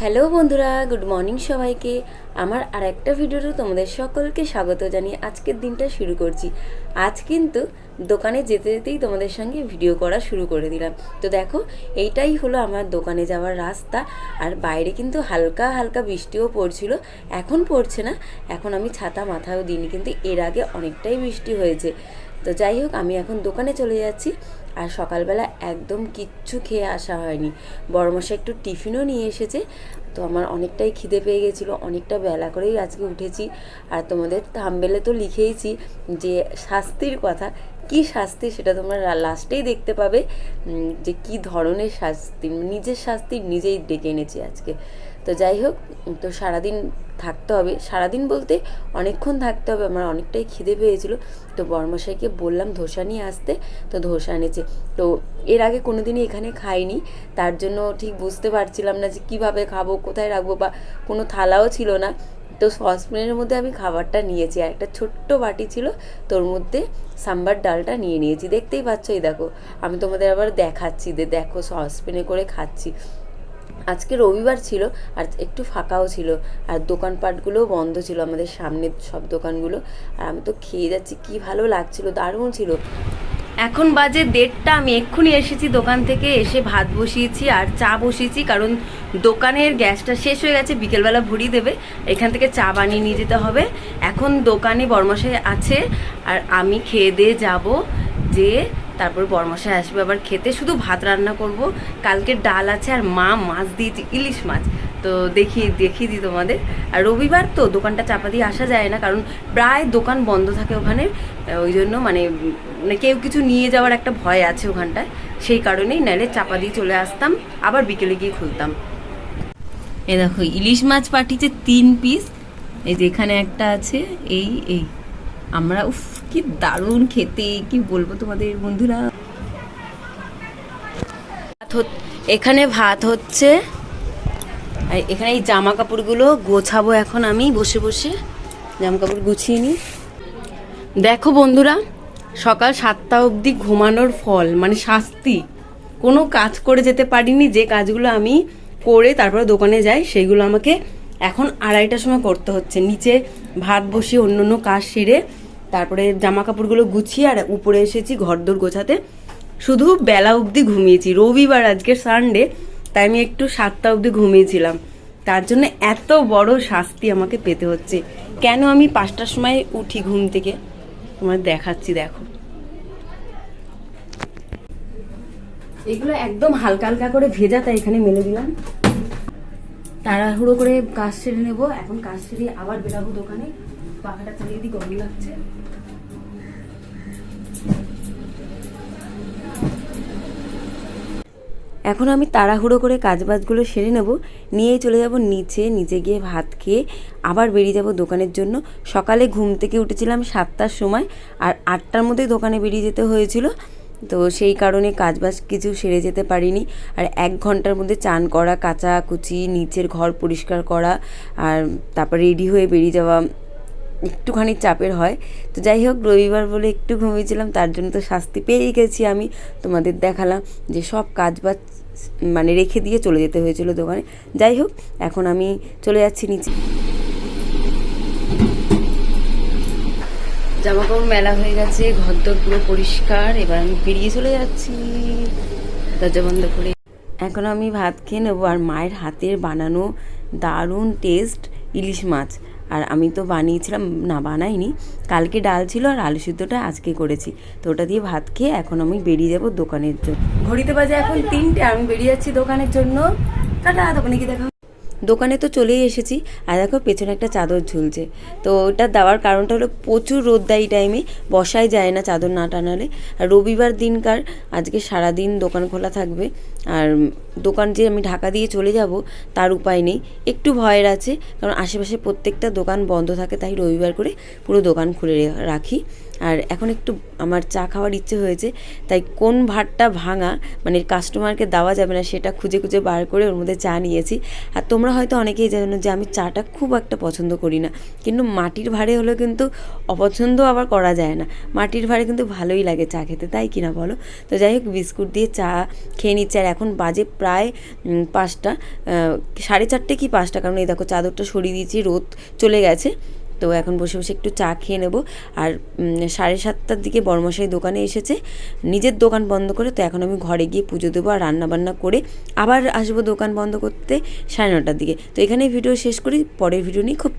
Hello বন্ধুরা, good morning সবাইকে। আমার আর একটা ভিডিওতে তোমাদের সকলকে স্বাগত জানিয়ে আজকের দিনটা শুরু করছি। আজ কিন্তু দোকানে যেতে যেতেই তোমাদের সঙ্গে ভিডিও করা শুরু করে দিলাম। তো দেখো, এইটাই হলো আমার দোকানে যাওয়ার রাস্তা। আর বাইরে কিন্তু হালকা হালকা বৃষ্টিও পড়ছিল, এখন পড়ছে না। এখন আমি ছাতা মাথায়ও দিইনি, কিন্তু এর আগে অনেকটাই বৃষ্টি হয়েছে। তো যাই হোক, আমি এখন দোকানে চলে যাচ্ছি। আর সকালবেলা একদম কিচ্ছু খেয়ে আসা হয়নি। বড়মশাই একটু টিফিনও নিয়ে এসেছে। তো আমার অনেকটাই খিদে পেয়ে গেছিলো, অনেকটা বেলা করেই আজকে উঠেছি। আর তোমাদের থাম্বনেলে তো লিখেইছি যে শাস্তির কথা। কি শাস্তি সেটা তোমরা লাস্টেই দেখতে পাবে, যে কি ধরনের শাস্তি। নিজের শাস্তি নিজেই ডেকে এনেছি আজকে। তো যাই হোক, তো সারাদিন থাকতে হবে, সারাদিন বলতে অনেকক্ষণ থাকতে হবে। আমার অনেকটাই খিদে পেয়েছিলো। তো বড়মশাইকে বললাম ধোসা নিয়ে আসতে, তো ধোসা এনেছে। তো এর আগে কোনো দিনই এখানে খাইনি, তার জন্য ঠিক বুঝতে পারছিলাম না যে কীভাবে খাবো, কোথায় রাখবো, বা কোনো থালাও ছিল না। তো সসপ্যানের মধ্যে আমি খাবারটা নিয়েছি, আর একটা ছোট্ট বাটি ছিল, তোর মধ্যে সাম্বার ডালটা নিয়ে নিয়েছি। দেখতেই পাচ্ছ, এই দেখো, আমি তোমাদের আবার দেখাচ্ছি, দেখো সসপ্যানে করে খাচ্ছি। আজকে রবিবার ছিল আর একটু ফাঁকাও ছিল, আর দোকানপাটগুলোও বন্ধ ছিল, আমাদের সামনে সব দোকানগুলো। আর আমি তো খেয়ে যাচ্ছি, কি ভালো লাগছিল, দারুণ ছিল। এখন বাজে 1:30। আমি এক্ষুনি এসেছি দোকান থেকে, এসে ভাত বসিয়েছি আর চা বসিয়েছি, কারণ দোকানের গ্যাসটা শেষ হয়ে গেছে। বিকেলবেলা ভরিয়ে দেবে, এখান থেকে চা বানিয়ে নিয়ে যেতে হবে। এখন দোকানে বড়মশাই আছে, আর আমি খেয়ে দিয়ে যাবো, যে তারপর বড়মশাই আসবে আবার খেতে। শুধু ভাত রান্না করব, কালকে ডাল আছে, আর মা মাছ দিয়েছে, ইলিশ মাছ। তো দেখিয়ে দিই তোমাদের। আর রবিবার তো দোকানটা চাপা দিয়ে আসা যায় না, কারণ প্রায় দোকান বন্ধ থাকে ওখানে। ওই জন্য মানে কেউ কিছু নিয়ে যাওয়ার একটা ভয় আছে ওখানটায়, সেই কারণেই নাহলে চাপা দিয়ে চলে আসতাম, আবার বিকেলে গিয়ে খুলতাম। এই দেখো, ইলিশ মাছ পাঠিয়েছে 3 পিস। এই যে এখানে একটা আছে, এই আমরা কি দারুণ খেতে, কি বলবো তোমাদের বন্ধুরা। এখানে ভাত হচ্ছে, আর এখানে এই জামা কাপড়গুলো গোছাবো এখন। আমি বসে বসে জামা কাপড় গুছিয়ে নিই। দেখো বন্ধুরা, সকাল 7টা অবধি ঘুমানোর ফল, মানে শাস্তি। কোনো কাজ করে যেতে পারিনি, যে কাজগুলো আমি করে তারপরে দোকানে যাই, সেইগুলো আমাকে এখন 2:30টার সময় করতে হচ্ছে। নিচে ভাত বসিয়ে অন্য কাজ সেরে তারপরে জামা কাপড়গুলো গুছিয়ে আর উপরে এসেছি ঘরদোর গোছাতে। শুধু বেলা অবধি ঘুমিয়েছি, রবিবার আজকে সানডে, তাই আমি একটু 7টা অবধি ঘুমিয়েছিলাম। তার জন্য এত বড় শাস্তি আমাকে পেতে হচ্ছে। কেন আমি 5টার সময় উঠি ঘুম থেকে, তোমার দেখাচ্ছি। দেখো, এগুলো একদম হালকা হালকা করে ভেজা, তাই এখানে মেলে দিলাম। তাড়াহুড়ো করে কাজ সেরে নেবো। এখন কাজ সেরে আবার বেরাবো দোকানে। পাখাটা চালিয়ে দিই, গরম লাগছে। এখন আমি তাড়াহুড়ো করে কাজবাজগুলো সেরে নেব, নিয়েই চলে যাব নিচে গিয়ে ভাত খেয়ে আবার বেরিয়ে যাব দোকানের জন্য। সকালে ঘুম থেকে উঠেছিলাম 7টার সময়, আর 8টার মধ্যেই দোকানে বেরিয়ে যেতে হয়েছিল। তো সেই কারণে কাজবাজ কিছু সেরে যেতে পারিনি। আর 1 ঘন্টার মধ্যে চান করা, কাচাকুচি, নিচের ঘর পরিষ্কার করা, আর তারপর রেডি হয়ে বেরিয়ে যাওয়া একটুখানি চাপের হয়। তো যাই হোক, রবিবার বলে একটু ঘুমিয়েছিলাম, তার জন্য তো শাস্তি পেয়েই গেছি। আমি তোমাদের দেখালাম যে সব কাজ বাজ মানে রেখে দিয়ে চলে যেতে হয়েছিল দোকানে। যাই হোক, এখন আমি চলে যাচ্ছি নিচে। জামা কাপড় মেলা হয়ে গেছে, ঘরদোর পুরো পরিষ্কার। এবার আমি বেরিয়ে চলে যাচ্ছি দরজা বন্ধ করে। এখন আমি ভাত খেয়ে নেবো, আর মায়ের হাতের বানানো দারুণ টেস্ট ইলিশ মাছ। আর আমি তো বানাইনি, কালকে ডাল ছিল, আর আলু সিদ্ধটা আজকে করেছি। তো ওটা দিয়ে ভাত খেয়ে এখন আমি বেরিয়ে যাব দোকানের জন্য। ঘড়িতে বাজে এখন 3টে, আমি বেরিয়ে যাচ্ছি দোকানের জন্য। টাটা, দোকানে গিয়ে দেখা। দোকানে তো চলেই এসেছি, আর দেখো পেছনে একটা চাদর ঝুলছে। তো ওটা দেওয়ার কারণটা হলো প্রচুর রোদ দেয় এই টাইমে, বসাই যায় না চাদর না টানালে। আর রবিবার দিনকার আজকে সারাদিন দোকান খোলা থাকবে, আর দোকান যে আমি ঢাকা দিয়ে চলে যাব তার উপায় নেই। একটু ভয়ের আছে, কারণ আশেপাশে প্রত্যেকটা দোকান বন্ধ থাকে, তাই রবিবার করে পুরো দোকান খুলে রাখি। আর এখন একটু আমার চা খাওয়ার ইচ্ছে হয়েছে, তাই কোন ভাতটা ভাঙা মানে কাস্টমারকে দেওয়া যাবে না সেটা খুঁজে খুঁজে বার করে ওর মধ্যে চা নিয়েছি। আর তোমরা হয়তো অনেকেই জানো যে আমি চাটা খুব একটা পছন্দ করি না, কিন্তু মাটির ভাঁড়ে হলেও কিন্তু অপছন্দ আবার করা যায় না। মাটির ভাঁড়ে কিন্তু ভালোই লাগে চা খেতে, তাই কিনা বলো। তো যাই হোক, বিস্কুট দিয়ে চা খেয়ে নিচ্ছে। আর এখন বাজে প্রায় 5টা, 4:30 কি 5টা, কারণ এই দেখো চাদরটা সরিয়ে দিয়েছি, রোদ চলে গেছে। তো এখন বসে বসে একটু চা খেয়ে নেব। আর 7:30টার দিকে বড়মশাই দোকানে এসেছে, নিজের দোকান বন্ধ করে। তো এখন আমি ঘরে গিয়ে পুজো দেবো আর রান্নাবান্না করে আবার আসবো দোকান বন্ধ করতে 9:30টার দিকে। তো এখানেই ভিডিও শেষ করি, পরের ভিডিও নিয়ে খুব